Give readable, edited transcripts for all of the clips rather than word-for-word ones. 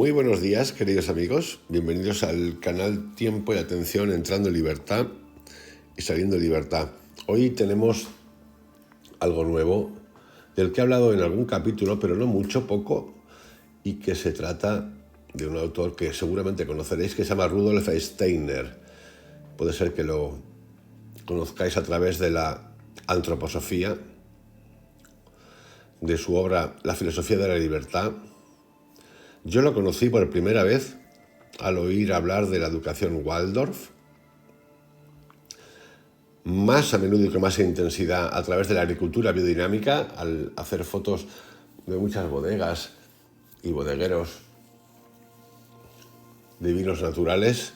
Muy buenos días, queridos amigos. Bienvenidos al canal Tiempo y Atención, entrando en libertad y saliendo en libertad. Hoy tenemos algo nuevo del que he hablado en algún capítulo, pero no mucho, poco, y que se trata de un autor que seguramente conoceréis, que se llama Rudolf Steiner. Puede ser que lo conozcáis a través de la antroposofía, de su obra La filosofía de la libertad. Yo lo conocí por primera vez al oír hablar de la educación Waldorf, más a menudo y con más intensidad a través de la agricultura biodinámica, al hacer fotos de muchas bodegas y bodegueros de vinos naturales.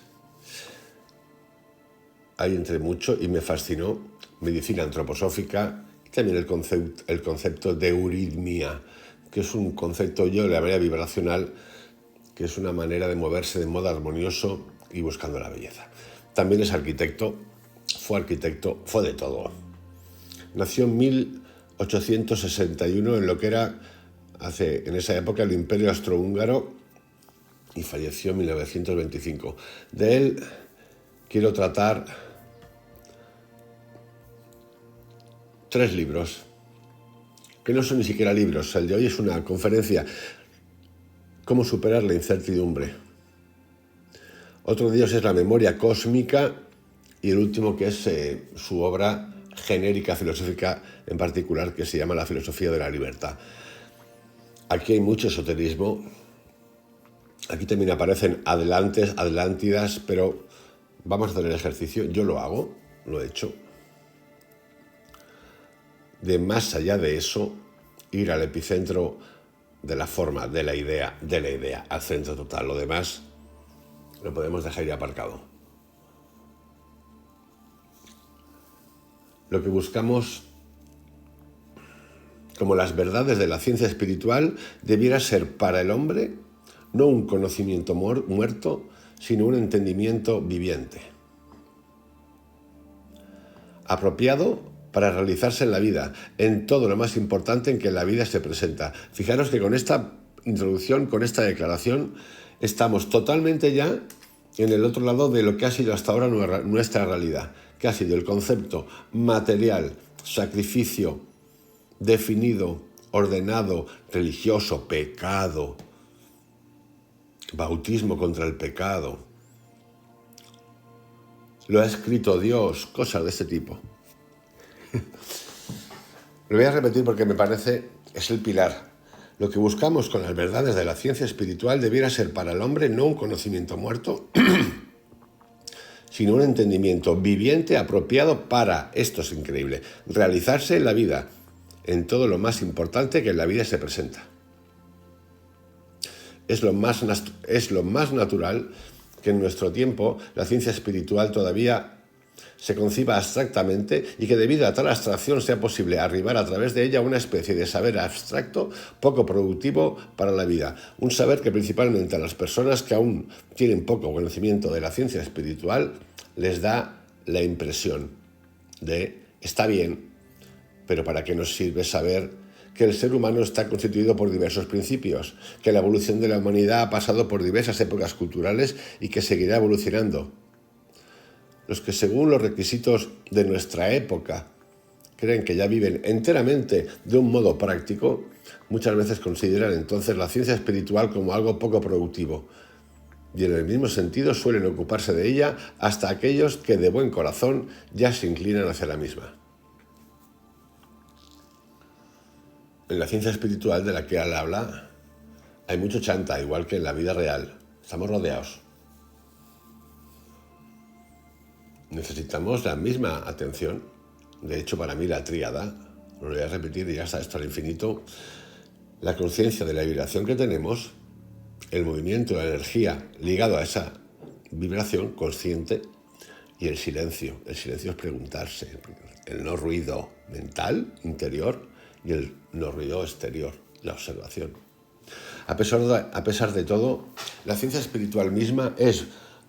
Hay entre mucho y me fascinó medicina antroposófica y también el concepto de euritmia, que es un concepto, yo le llamaría vibracional, que es una manera de moverse de modo armonioso y buscando la belleza. También es arquitecto, fue de todo. Nació en 1861 en lo que era, en esa época, el Imperio Austrohúngaro y falleció en 1925. De él quiero tratar 3 libros, que no son ni siquiera libros. El de hoy es una conferencia, Cómo superar la incertidumbre. Otro de ellos es La memoria cósmica y el último, que es su obra genérica filosófica en particular, que se llama La filosofía de la libertad. Aquí hay mucho esoterismo. Aquí también aparecen atlántidas, pero vamos a hacer el ejercicio. Yo lo hago, lo he hecho. De más allá de eso, ir al epicentro de la forma, de la idea, al centro total. Lo demás lo podemos dejar ya aparcado. Lo que buscamos como las verdades de la ciencia espiritual debiera ser para el hombre no un conocimiento muerto, sino un entendimiento viviente, apropiado para realizarse en la vida, en todo lo más importante en que la vida se presenta. Fijaros que con esta introducción, con esta declaración, estamos totalmente ya en el otro lado de lo que ha sido hasta ahora nuestra realidad, que ha sido el concepto material, sacrificio, definido, ordenado, religioso, pecado, bautismo contra el pecado. Lo ha escrito Dios, cosas de este tipo. Lo voy a repetir porque me parece es el pilar. Lo que buscamos con las verdades de la ciencia espiritual debiera ser para el hombre no un conocimiento muerto, sino un entendimiento viviente apropiado para, esto es increíble, realizarse en la vida, en todo lo más importante que en la vida se presenta. Es lo más natural que en nuestro tiempo la ciencia espiritual todavía se conciba abstractamente y que debido a tal abstracción sea posible arribar a través de ella a una especie de saber abstracto poco productivo para la vida. Un saber que principalmente a las personas que aún tienen poco conocimiento de la ciencia espiritual les da la impresión de está bien, pero ¿para qué nos sirve saber que el ser humano está constituido por diversos principios, que la evolución de la humanidad ha pasado por diversas épocas culturales y que seguirá evolucionando? Los que según los requisitos de nuestra época creen que ya viven enteramente de un modo práctico, muchas veces consideran entonces la ciencia espiritual como algo poco productivo. Y en el mismo sentido suelen ocuparse de ella hasta aquellos que de buen corazón ya se inclinan hacia la misma. En la ciencia espiritual de la que él habla hay mucho chanta, igual que en la vida real. Estamos rodeados. Necesitamos la misma atención. De hecho, para mí la tríada, lo voy a repetir y ya está esto al infinito, la conciencia de la vibración que tenemos, el movimiento, la energía ligado a esa vibración consciente y el silencio. El silencio es preguntarse, el no ruido mental, interior, y el no ruido exterior, la observación. A pesar de todo, la ciencia espiritual misma es,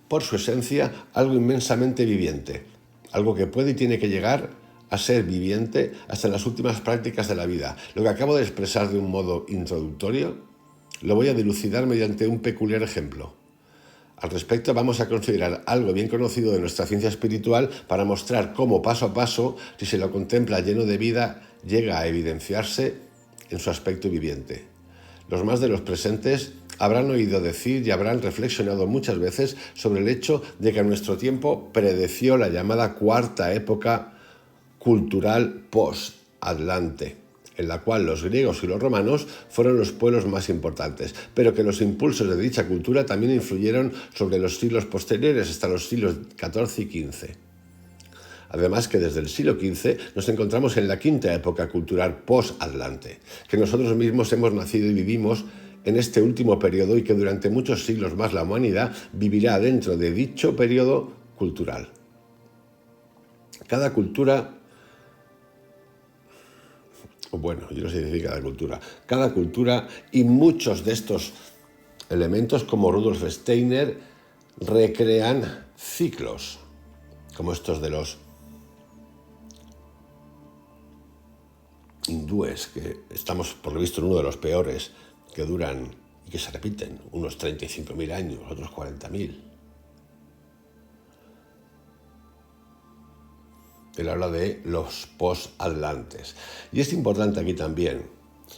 por su esencia, algo inmensamente viviente, algo que puede y tiene que llegar a ser viviente hasta en las últimas prácticas de la vida. Lo que acabo de expresar de un modo introductorio Lo voy a dilucidar mediante un peculiar ejemplo. Al respecto, vamos a considerar algo bien conocido de nuestra ciencia espiritual para mostrar cómo paso a paso, si se lo contempla lleno de vida, llega a evidenciarse en su aspecto viviente. Los más de los presentes habrán oído decir y habrán reflexionado muchas veces sobre el hecho de que a nuestro tiempo predeció la llamada cuarta época cultural post-Atlante, en la cual los griegos y los romanos fueron los pueblos más importantes, pero que los impulsos de dicha cultura también influyeron sobre los siglos posteriores hasta los siglos XIV y XV. Además que desde el siglo XV nos encontramos en la quinta época cultural post-Atlante, que nosotros mismos hemos nacido y vivimos en este último periodo y que durante muchos siglos más la humanidad vivirá dentro de dicho periodo cultural. Cada cultura, bueno, yo no sé decir cada cultura y muchos de estos elementos como Rudolf Steiner recrean ciclos, como estos de los hindúes, que estamos por lo visto en uno de los peores, que duran y que se repiten, unos 35.000 años, otros 40.000. Él habla de los post-atlantes. Y es importante aquí también,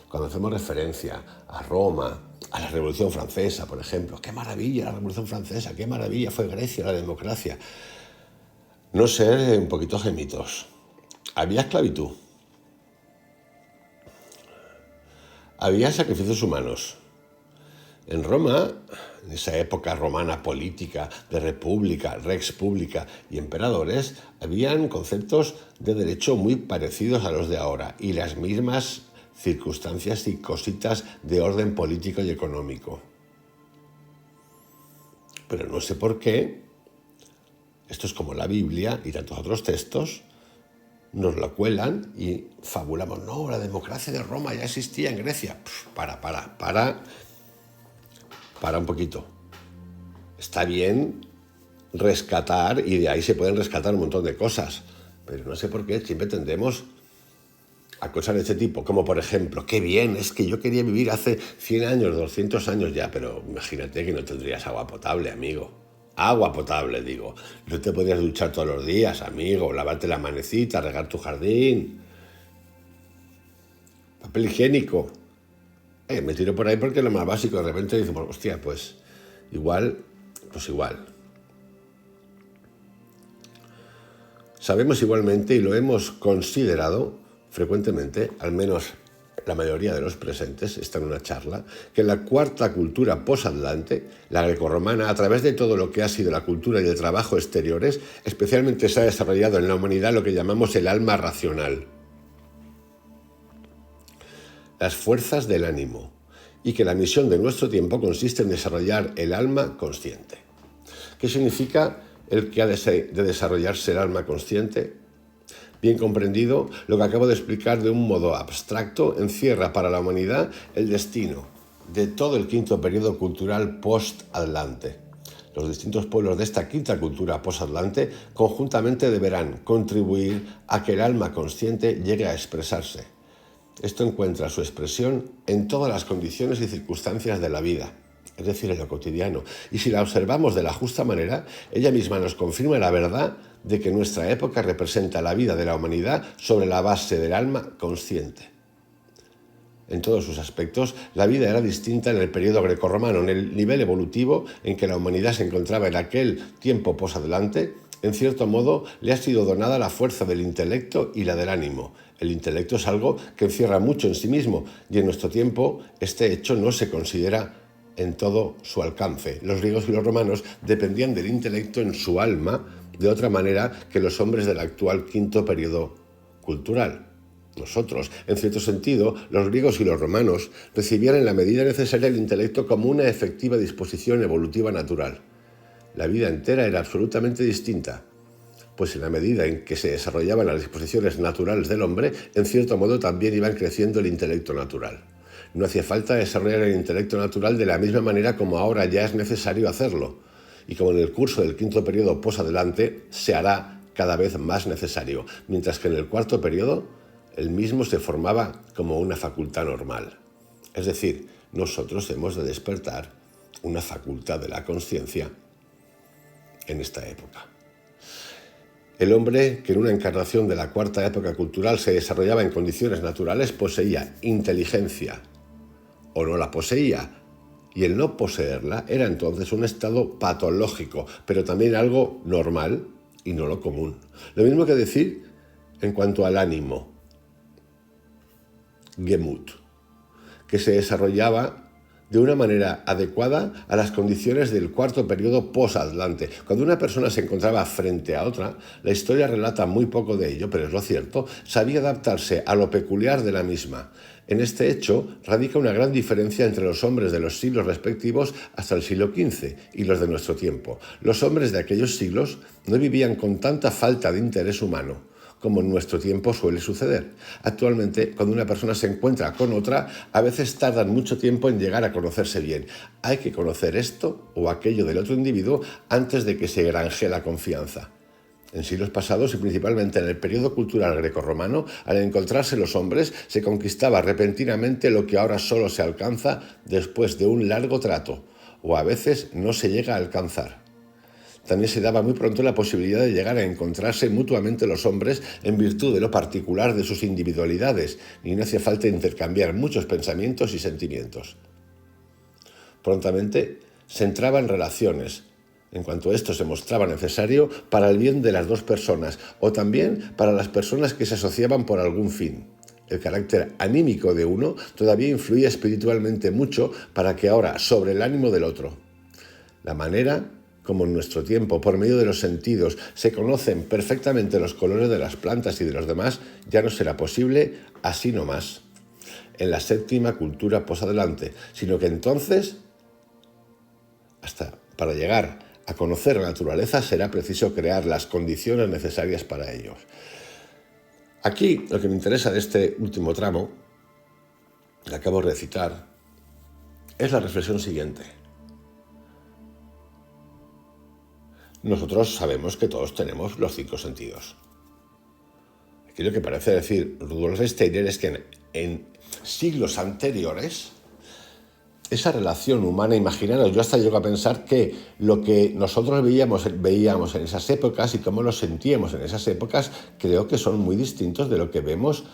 cuando hacemos referencia a Roma, a la Revolución Francesa, por ejemplo, qué maravilla la Revolución Francesa, qué maravilla fue Grecia, la democracia, no ser un poquito gemitos. Había esclavitud. Había sacrificios humanos. En Roma, en esa época romana política, de república, rex pública y emperadores, habían conceptos de derecho muy parecidos a los de ahora y las mismas circunstancias y cositas de orden político y económico. Pero no sé por qué, esto es como la Biblia y tantos otros textos, nos lo cuelan y fabulamos. No, la democracia de Roma ya existía en Grecia. Para un poquito. Está bien rescatar y de ahí se pueden rescatar un montón de cosas, pero no sé por qué siempre tendemos a cosas de este tipo, como por ejemplo, qué bien, es que yo quería vivir hace 100 años, 200 años ya, pero imagínate que no tendrías agua potable, amigo. Agua potable, digo. No te podrías duchar todos los días, amigo, lavarte la manecita, regar tu jardín. Papel higiénico. Me tiro por ahí porque es lo más básico. De repente decimos, hostia, pues igual. Sabemos igualmente, y lo hemos considerado frecuentemente, al menos la mayoría de los presentes, está en una charla, que la cuarta cultura post-atlante, la grecorromana, a través de todo lo que ha sido la cultura y el trabajo exteriores, especialmente se ha desarrollado en la humanidad lo que llamamos el alma racional. Las fuerzas del ánimo, y que la misión de nuestro tiempo consiste en desarrollar el alma consciente. ¿Qué significa el que ha de desarrollarse el alma consciente? Bien comprendido, lo que acabo de explicar de un modo abstracto encierra para la humanidad el destino de todo el quinto periodo cultural post-atlante. Los distintos pueblos de esta quinta cultura post-atlante conjuntamente deberán contribuir a que el alma consciente llegue a expresarse. Esto encuentra su expresión en todas las condiciones y circunstancias de la vida, es decir, en lo cotidiano. Y si la observamos de la justa manera, ella misma nos confirma la verdad de que nuestra época representa la vida de la humanidad sobre la base del alma consciente. En todos sus aspectos, la vida era distinta en el periodo grecorromano, en el nivel evolutivo en que la humanidad se encontraba en aquel tiempo posadelante. En cierto modo, le ha sido donada la fuerza del intelecto y la del ánimo. El intelecto es algo que encierra mucho en sí mismo y en nuestro tiempo este hecho no se considera en todo su alcance. Los griegos y los romanos dependían del intelecto en su alma de otra manera que los hombres del actual quinto periodo cultural. Nosotros, en cierto sentido, los griegos y los romanos recibían en la medida necesaria el intelecto como una efectiva disposición evolutiva natural. La vida entera era absolutamente distinta, pues en la medida en que se desarrollaban las disposiciones naturales del hombre, en cierto modo también iban creciendo el intelecto natural. No hacía falta desarrollar el intelecto natural de la misma manera como ahora ya es necesario hacerlo, y como en el curso del quinto periodo posadelante se hará cada vez más necesario, mientras que en el cuarto periodo el mismo se formaba como una facultad normal. Es decir, nosotros hemos de despertar una facultad de la conciencia en esta época. El hombre, que en una encarnación de la cuarta época cultural se desarrollaba en condiciones naturales, poseía inteligencia o no la poseía, y el no poseerla era entonces un estado patológico, pero también algo normal y no lo común. Lo mismo que decir en cuanto al ánimo, Gemut, que se desarrollaba de una manera adecuada a las condiciones del cuarto periodo post-Atlante. Cuando una persona se encontraba frente a otra, la historia relata muy poco de ello, pero es lo cierto, sabía adaptarse a lo peculiar de la misma. En este hecho radica una gran diferencia entre los hombres de los siglos respectivos hasta el siglo XV y los de nuestro tiempo. Los hombres de aquellos siglos no vivían con tanta falta de interés humano como en nuestro tiempo suele suceder. Actualmente, cuando una persona se encuentra con otra, a veces tardan mucho tiempo en llegar a conocerse bien. Hay que conocer esto o aquello del otro individuo antes de que se granjee la confianza. En siglos pasados y principalmente en el periodo cultural grecorromano, al encontrarse los hombres, se conquistaba repentinamente lo que ahora solo se alcanza después de un largo trato, o a veces no se llega a alcanzar. También se daba muy pronto la posibilidad de llegar a encontrarse mutuamente los hombres en virtud de lo particular de sus individualidades, y no hacía falta intercambiar muchos pensamientos y sentimientos. Prontamente se entraba en relaciones, en cuanto esto se mostraba necesario para el bien de las dos personas, o también para las personas que se asociaban por algún fin. El carácter anímico de uno todavía influía espiritualmente mucho para que ahora sobre el ánimo del otro. La manera como en nuestro tiempo, por medio de los sentidos, se conocen perfectamente los colores de las plantas y de los demás, ya no será posible así nomás en la séptima cultura posadelante, sino que entonces, hasta para llegar a conocer la naturaleza, será preciso crear las condiciones necesarias para ellos. Aquí, lo que me interesa de este último tramo, que acabo de recitar, es la reflexión siguiente. Nosotros sabemos que todos tenemos los 5 sentidos. Aquí lo que parece decir Rudolf Steiner es que en siglos anteriores esa relación humana, imaginaros, yo hasta llego a pensar que lo que nosotros veíamos en esas épocas y cómo lo sentíamos en esas épocas, creo que son muy distintos de lo que vemos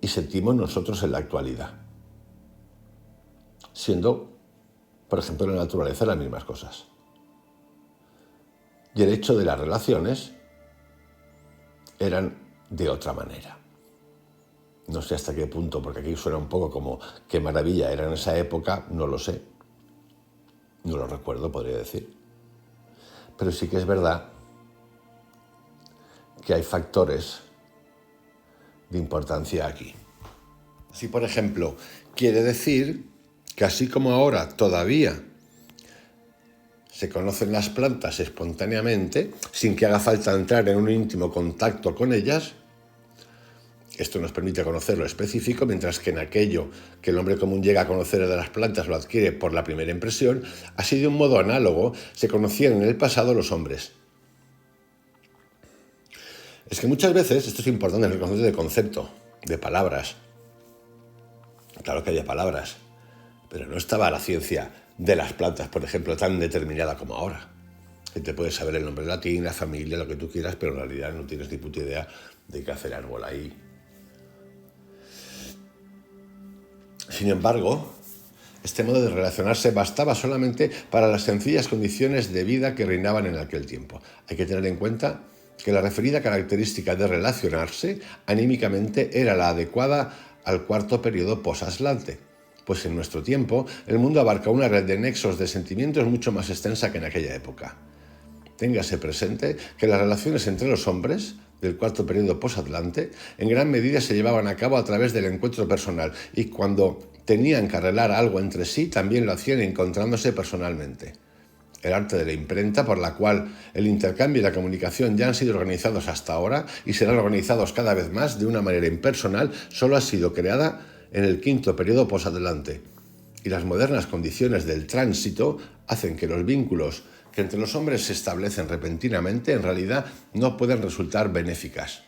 y sentimos nosotros en la actualidad. Siendo, por ejemplo, en la naturaleza las mismas cosas. Y el hecho de las relaciones eran de otra manera. No sé hasta qué punto, porque aquí suena un poco como qué maravilla era en esa época, no lo sé. No lo recuerdo, podría decir. Pero sí que es verdad que hay factores de importancia aquí. Así, por ejemplo, quiere decir que así como ahora todavía se conocen las plantas espontáneamente, sin que haga falta entrar en un íntimo contacto con ellas. Esto nos permite conocer lo específico, mientras que en aquello que el hombre común llega a conocer de las plantas lo adquiere por la primera impresión. Así, de un modo análogo, se conocían en el pasado los hombres. Es que muchas veces, esto es importante en el concepto de concepto, de palabras. Claro que había palabras, pero no estaba la ciencia de las plantas, por ejemplo, tan determinada como ahora. Que te puedes saber el nombre latín, la familia, lo que tú quieras, pero en realidad no tienes ni puta idea de qué hace el árbol ahí. Sin embargo, este modo de relacionarse bastaba solamente para las sencillas condiciones de vida que reinaban en aquel tiempo. Hay que tener en cuenta que la referida característica de relacionarse anímicamente era la adecuada al cuarto periodo posatlante. Pues en nuestro tiempo, el mundo abarca una red de nexos de sentimientos mucho más extensa que en aquella época. Téngase presente que las relaciones entre los hombres del cuarto periodo posatlante en gran medida se llevaban a cabo a través del encuentro personal, y cuando tenían que arreglar algo entre sí, también lo hacían encontrándose personalmente. El arte de la imprenta, por la cual el intercambio y la comunicación ya han sido organizados hasta ahora y serán organizados cada vez más de una manera impersonal, solo ha sido creada en el quinto periodo posatlante. Y las modernas condiciones del tránsito hacen que los vínculos que entre los hombres se establecen repentinamente en realidad no pueden resultar benéficas.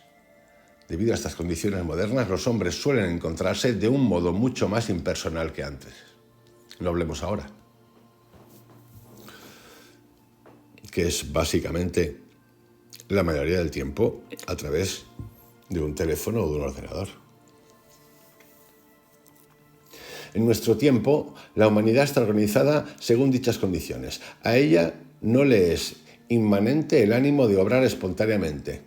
Debido a estas condiciones modernas, los hombres suelen encontrarse de un modo mucho más impersonal que antes. No hablemos ahora, que es básicamente la mayoría del tiempo a través de un teléfono o de un ordenador. En nuestro tiempo, la humanidad está organizada según dichas condiciones. A ella no le es inmanente el ánimo de obrar espontáneamente.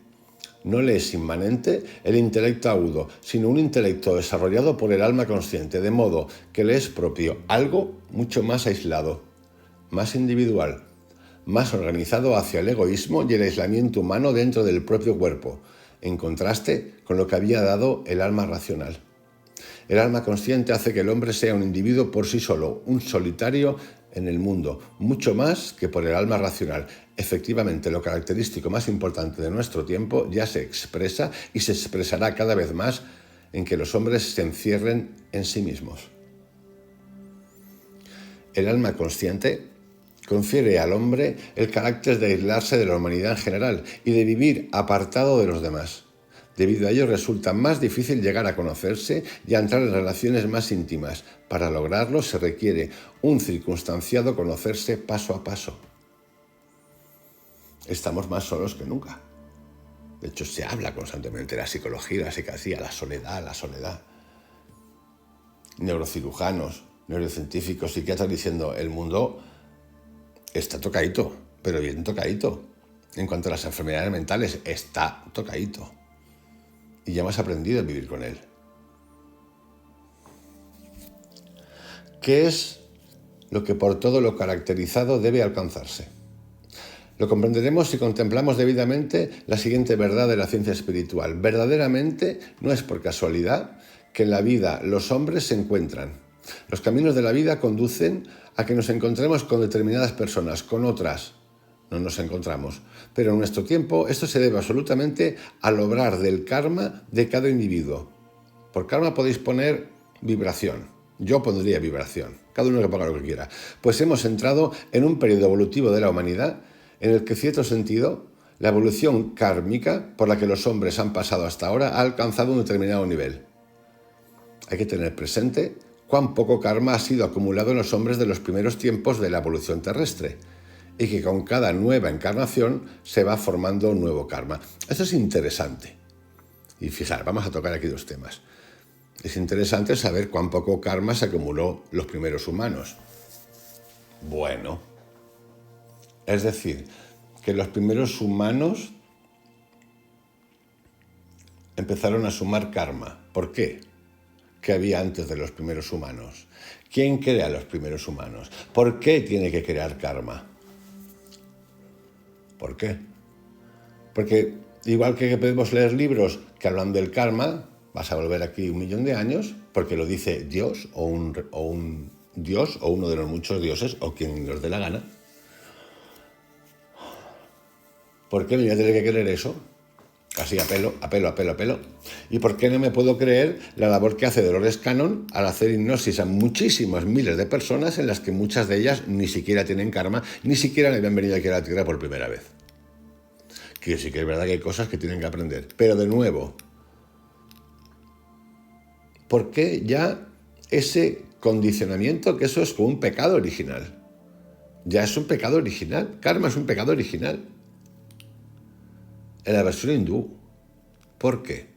No le es inmanente el intelecto agudo, sino un intelecto desarrollado por el alma consciente, de modo que le es propio algo mucho más aislado, más individual, más organizado hacia el egoísmo y el aislamiento humano dentro del propio cuerpo, en contraste con lo que había dado el alma racional. El alma consciente hace que el hombre sea un individuo por sí solo, un solitario en el mundo, mucho más que por el alma racional. Efectivamente, lo característico más importante de nuestro tiempo ya se expresa y se expresará cada vez más en que los hombres se encierren en sí mismos. El alma consciente confiere al hombre el carácter de aislarse de la humanidad en general y de vivir apartado de los demás. Debido a ello resulta más difícil llegar a conocerse y a entrar en relaciones más íntimas. Para lograrlo se requiere un circunstanciado conocerse paso a paso. Estamos más solos que nunca. De hecho, se habla constantemente de la psicología, la psiquiatría, la soledad. Neurocirujanos, neurocientíficos, psiquiatras diciendo el mundo está tocadito, pero bien tocadito. En cuanto a las enfermedades mentales, está tocadito. Y ya hemos aprendido a vivir con él. ¿Qué es lo que por todo lo caracterizado debe alcanzarse? Lo comprenderemos si contemplamos debidamente la siguiente verdad de la ciencia espiritual. Verdaderamente no es por casualidad que en la vida los hombres se encuentran. Los caminos de la vida conducen a que nos encontremos con determinadas personas, con otras no nos encontramos. Pero en nuestro tiempo esto se debe absolutamente al obrar del karma de cada individuo. Por karma podéis poner vibración. Yo pondría vibración. Cada uno que ponga lo que quiera. Pues hemos entrado en un periodo evolutivo de la humanidad en el que, en cierto sentido, la evolución kármica por la que los hombres han pasado hasta ahora ha alcanzado un determinado nivel. Hay que tener presente cuán poco karma ha sido acumulado en los hombres de los primeros tiempos de la evolución terrestre, y que con cada nueva encarnación se va formando un nuevo karma. Esto es interesante. Y fijar, vamos a tocar aquí dos temas. Es interesante saber cuán poco karma se acumuló los primeros humanos. Bueno, es decir, que los primeros humanos empezaron a sumar karma. ¿Por qué? ¿Qué había antes de los primeros humanos? ¿Quién crea los primeros humanos? ¿Por qué tiene que crear karma? ¿Por qué? Porque igual que podemos leer libros que hablan del karma, vas a volver aquí 1.000.000 de años, porque lo dice Dios o un Dios o uno de los muchos dioses o quien nos dé la gana. ¿Por qué me voy a tener que creer eso? Así a pelo. ¿Y por qué no me puedo creer la labor que hace Dolores Cannon al hacer hipnosis a muchísimas miles de personas en las que muchas de ellas ni siquiera tienen karma, ni siquiera le habían venido aquí a la Tierra por primera vez? Que sí que es verdad que hay cosas que tienen que aprender. Pero de nuevo, ¿por qué ya ese condicionamiento, que eso es como un pecado original? Ya es un pecado original. Karma es un pecado original. En la versión hindú. ¿Por qué?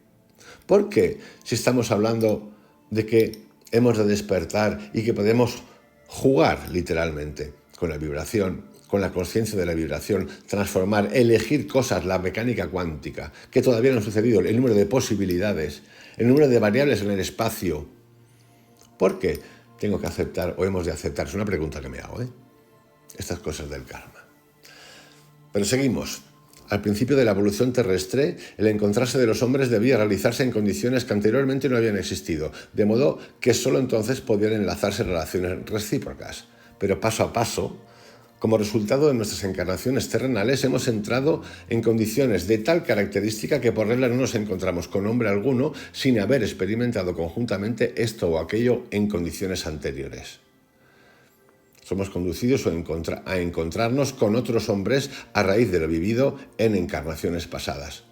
Porque si estamos hablando de que hemos de despertar y que podemos jugar literalmente con la vibración, con la conciencia de la vibración, transformar, elegir cosas, la mecánica cuántica, que todavía no ha sucedido, el número de posibilidades, el número de variables en el espacio. ¿Por qué tengo que aceptar o hemos de aceptar? Es una pregunta que me hago, estas cosas del karma. Pero seguimos. Al principio de la evolución terrestre, el encontrarse de los hombres debía realizarse en condiciones que anteriormente no habían existido, de modo que solo entonces podían enlazarse relaciones recíprocas. Pero paso a paso, como resultado de nuestras encarnaciones terrenales, hemos entrado en condiciones de tal característica que por regla no nos encontramos con hombre alguno sin haber experimentado conjuntamente esto o aquello en condiciones anteriores. Somos conducidos a encontrarnos con otros hombres a raíz de lo vivido en encarnaciones pasadas.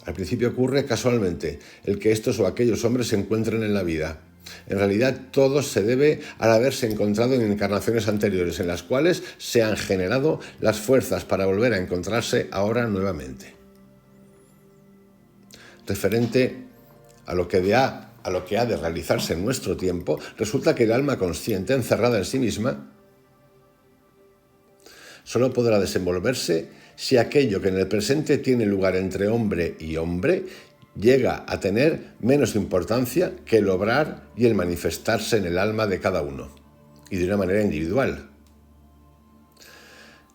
Al principio ocurre casualmente el que estos o aquellos hombres se encuentren en la vida. En realidad todo se debe al haberse encontrado en encarnaciones anteriores en las cuales se han generado las fuerzas para volver a encontrarse ahora nuevamente. Referente a lo que ha de realizarse en nuestro tiempo, resulta que el alma consciente, encerrada en sí misma, solo podrá desenvolverse si aquello que en el presente tiene lugar entre hombre y hombre llega a tener menos importancia que el obrar y el manifestarse en el alma de cada uno, y de una manera individual.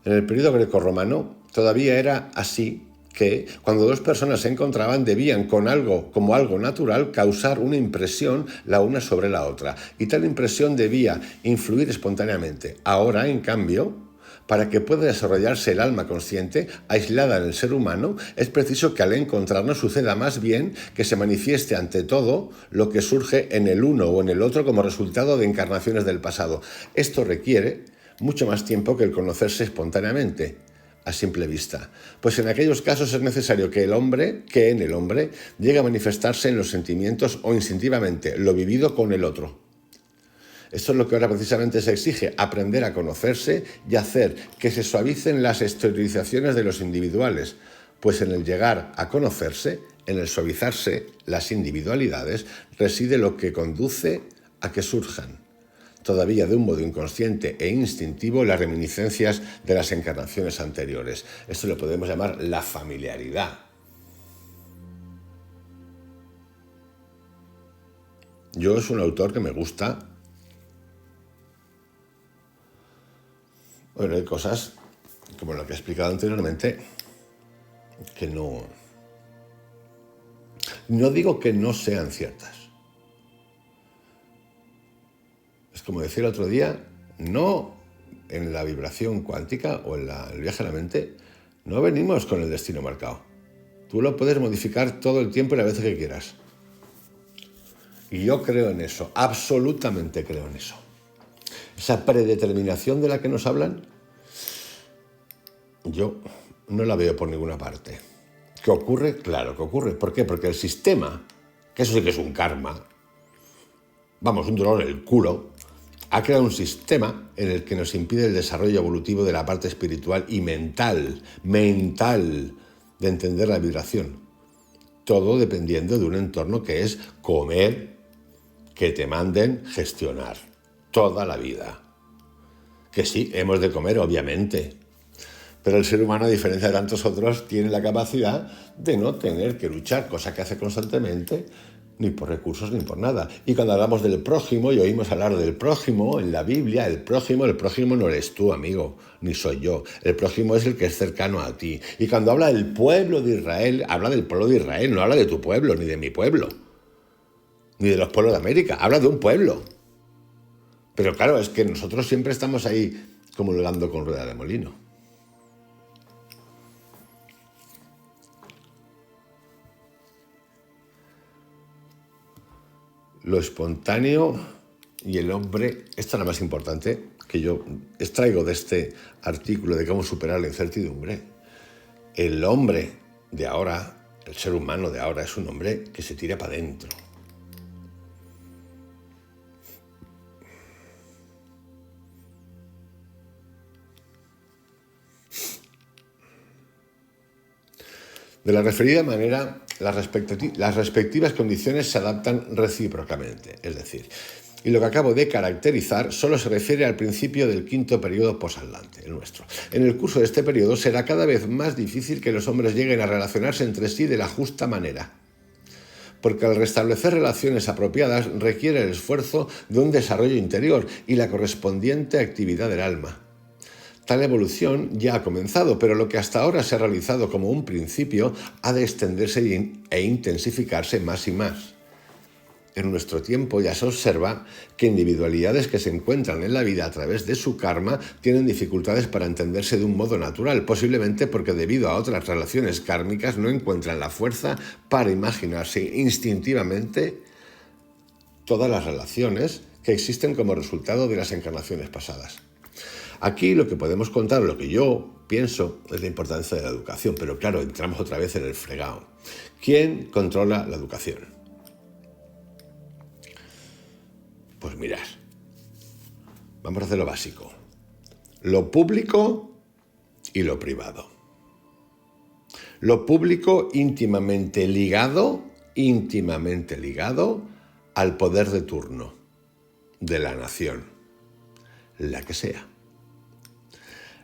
En el periodo grecorromano todavía era así que, cuando dos personas se encontraban, debían como algo natural causar una impresión la una sobre la otra, y tal impresión debía influir espontáneamente. Ahora, en cambio, para que pueda desarrollarse el alma consciente, aislada en el ser humano, es preciso que al encontrarnos suceda más bien que se manifieste ante todo lo que surge en el uno o en el otro como resultado de encarnaciones del pasado. Esto requiere mucho más tiempo que el conocerse espontáneamente, a simple vista, pues en aquellos casos es necesario que en el hombre llegue a manifestarse en los sentimientos o instintivamente lo vivido con el otro. Esto es lo que ahora precisamente se exige, aprender a conocerse y hacer que se suavicen las exteriorizaciones de los individuales, pues en el llegar a conocerse, en el suavizarse las individualidades, reside lo que conduce a que surjan, todavía de un modo inconsciente e instintivo, las reminiscencias de las encarnaciones anteriores. Esto lo podemos llamar la familiaridad. Yo es un autor que me gusta. Bueno, hay cosas, como lo que he explicado anteriormente, que no digo que no sean ciertas. Es como decía el otro día, no en la vibración cuántica o en el viaje a la mente, no venimos con el destino marcado. Tú lo puedes modificar todo el tiempo y las veces que quieras. Y yo creo en eso, absolutamente creo en eso. Esa predeterminación de la que nos hablan, yo no la veo por ninguna parte. ¿Qué ocurre? Claro que ocurre. ¿Por qué? Porque el sistema, que eso sí que es un karma, vamos, un dolor en el culo, ha creado un sistema en el que nos impide el desarrollo evolutivo de la parte espiritual y mental, de entender la vibración. Todo dependiendo de un entorno que es comer, que te manden gestionar toda la vida. Que sí, hemos de comer, obviamente. Pero el ser humano, a diferencia de tantos otros, tiene la capacidad de no tener que luchar, cosa que hace constantemente, ni por recursos ni por nada. Y cuando hablamos del prójimo y oímos hablar del prójimo en la Biblia, el prójimo no eres tú, amigo, ni soy yo. El prójimo es el que es cercano a ti. Y cuando habla del pueblo de Israel, habla del pueblo de Israel, no habla de tu pueblo, ni de mi pueblo, ni de los pueblos de América, habla de un pueblo. Pero claro, es que nosotros siempre estamos ahí comulgando con rueda de molino. Lo espontáneo y el hombre, esta es la más importante que yo extraigo de este artículo de cómo superar la incertidumbre. El hombre de ahora, el ser humano de ahora, es un hombre que se tira para adentro. De la referida manera, las respectivas condiciones se adaptan recíprocamente, es decir, y lo que acabo de caracterizar solo se refiere al principio del quinto periodo posatlante, el nuestro. En el curso de este periodo será cada vez más difícil que los hombres lleguen a relacionarse entre sí de la justa manera, porque al restablecer relaciones apropiadas requiere el esfuerzo de un desarrollo interior y la correspondiente actividad del alma. Tal evolución ya ha comenzado, pero lo que hasta ahora se ha realizado como un principio ha de extenderse e intensificarse más y más. En nuestro tiempo ya se observa que individualidades que se encuentran en la vida a través de su karma tienen dificultades para entenderse de un modo natural, posiblemente porque debido a otras relaciones kármicas no encuentran la fuerza para imaginarse instintivamente todas las relaciones que existen como resultado de las encarnaciones pasadas. Aquí lo que podemos contar, lo que yo pienso, es la importancia de la educación, pero claro, entramos otra vez en el fregado. ¿Quién controla la educación? Pues mirad, vamos a hacer lo básico. Lo público y lo privado. Lo público íntimamente ligado al poder de turno de la nación, la que sea.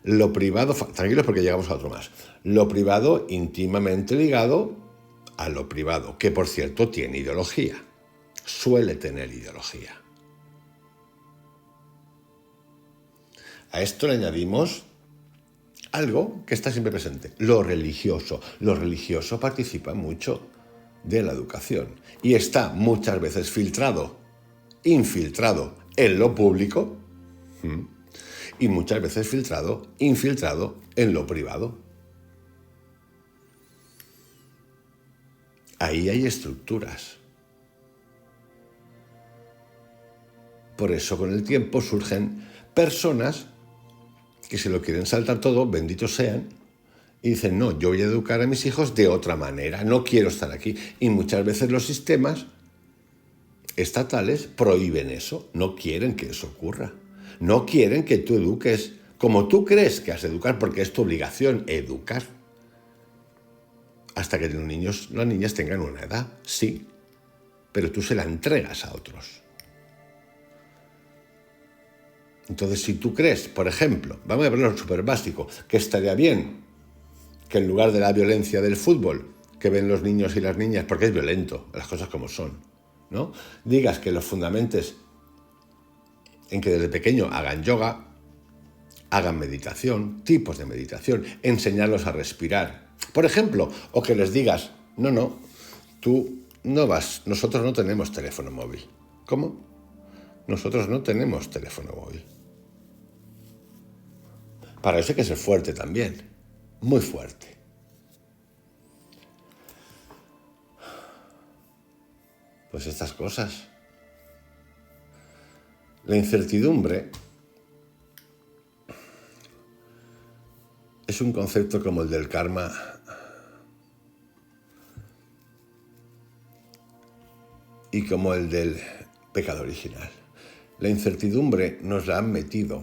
Lo privado, tranquilos porque llegamos a otro más. Lo privado íntimamente ligado a lo privado, que por cierto tiene ideología, suele tener ideología. A esto le añadimos algo que está siempre presente, lo religioso. Lo religioso participa mucho de la educación y está muchas veces infiltrado en lo público y muchas veces infiltrado en lo privado. Ahí hay estructuras. Por eso con el tiempo surgen personas que se lo quieren saltar todo, benditos sean, y dicen, no, yo voy a educar a mis hijos de otra manera, no quiero estar aquí. Y muchas veces los sistemas estatales prohíben eso, no quieren que eso ocurra. No quieren que tú eduques como tú crees que has de educar, porque es tu obligación educar. Hasta que los niños, las niñas tengan una edad, sí, pero tú se la entregas a otros. Entonces, si tú crees, por ejemplo, vamos a verlo súper básico, que estaría bien que en lugar de la violencia del fútbol que ven los niños y las niñas, porque es violento, las cosas como son, ¿no? Digas que los fundamentes en que desde pequeño hagan yoga, hagan meditación, tipos de meditación, enseñarlos a respirar, por ejemplo, o que les digas, no, tú no vas, nosotros no tenemos teléfono móvil. ¿Cómo? Nosotros no tenemos teléfono móvil. Para eso hay que ser fuerte también, muy fuerte. Pues estas cosas. La incertidumbre es un concepto como el del karma y como el del pecado original. La incertidumbre nos la han metido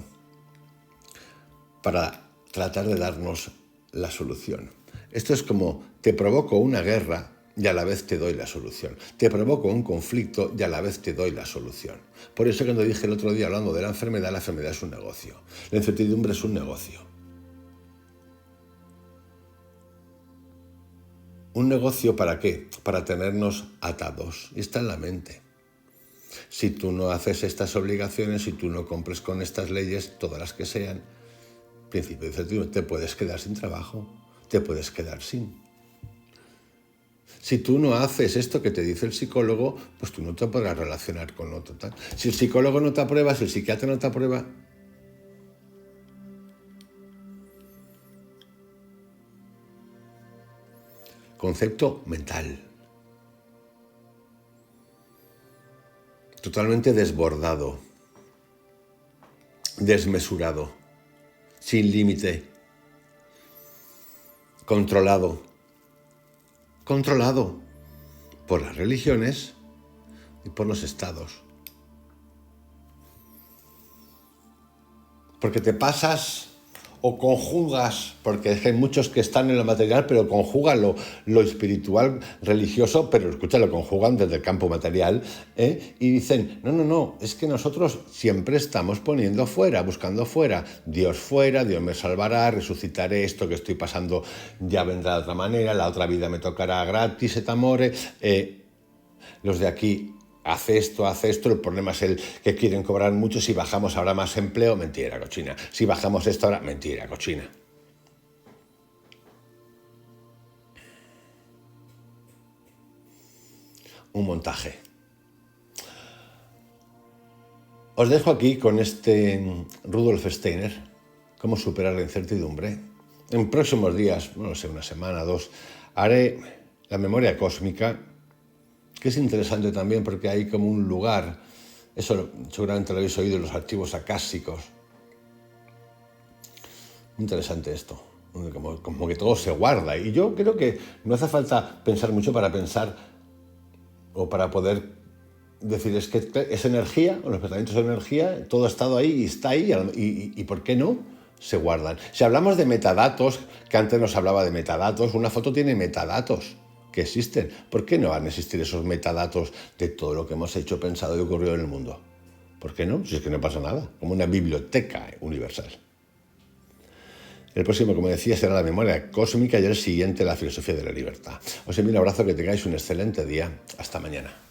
para tratar de darnos la solución. Esto es como te provoco una guerra y a la vez te doy la solución. Te provoco un conflicto y a la vez te doy la solución. Por eso cuando dije el otro día hablando de la enfermedad es un negocio. La incertidumbre es un negocio. ¿Un negocio para qué? Para tenernos atados. Y está en la mente. Si tú no haces estas obligaciones, si tú no cumples con estas leyes, todas las que sean, principio de incertidumbre, te puedes quedar sin trabajo, te puedes quedar sin. Si tú no haces esto que te dice el psicólogo, pues tú no te podrás relacionar con otro tal. Si el psicólogo no te aprueba, si el psiquiatra no te aprueba, concepto mental. Totalmente desbordado, desmesurado, sin límite, controlado por las religiones y por los estados. Porque te pasas o conjugas, porque hay muchos que están en lo material, pero conjugan lo espiritual, religioso, pero escucha, lo conjugan desde el campo material, y dicen, no, es que nosotros siempre estamos poniendo fuera, buscando fuera, Dios me salvará, resucitaré, esto que estoy pasando ya vendrá de otra manera, la otra vida me tocará gratis, et amore, los de aquí, hace esto, el problema es el que quieren cobrar mucho, si bajamos habrá más empleo, mentira, cochina. Si bajamos esto ahora, mentira, cochina. Un montaje. Os dejo aquí con Rudolf Steiner, cómo superar la incertidumbre. En próximos días, no sé, una semana, 2, haré la memoria cósmica, que es interesante también porque hay como un lugar, eso seguramente lo habéis oído en los archivos acásicos. Interesante esto, como que todo se guarda. Y yo creo que no hace falta pensar mucho para pensar o para poder decir, es que es energía, los pensamientos son energía, todo ha estado ahí y está ahí, y ¿por qué no se guardan? Si hablamos de metadatos, que antes nos hablaba de metadatos, una foto tiene metadatos que existen. ¿Por qué no van a existir esos metadatos de todo lo que hemos hecho, pensado y ocurrido en el mundo? ¿Por qué no? Si es que no pasa nada, como una biblioteca universal. El próximo, como decía, será la memoria cósmica y el siguiente, la filosofía de la libertad. Os envío un abrazo, que tengáis un excelente día. Hasta mañana.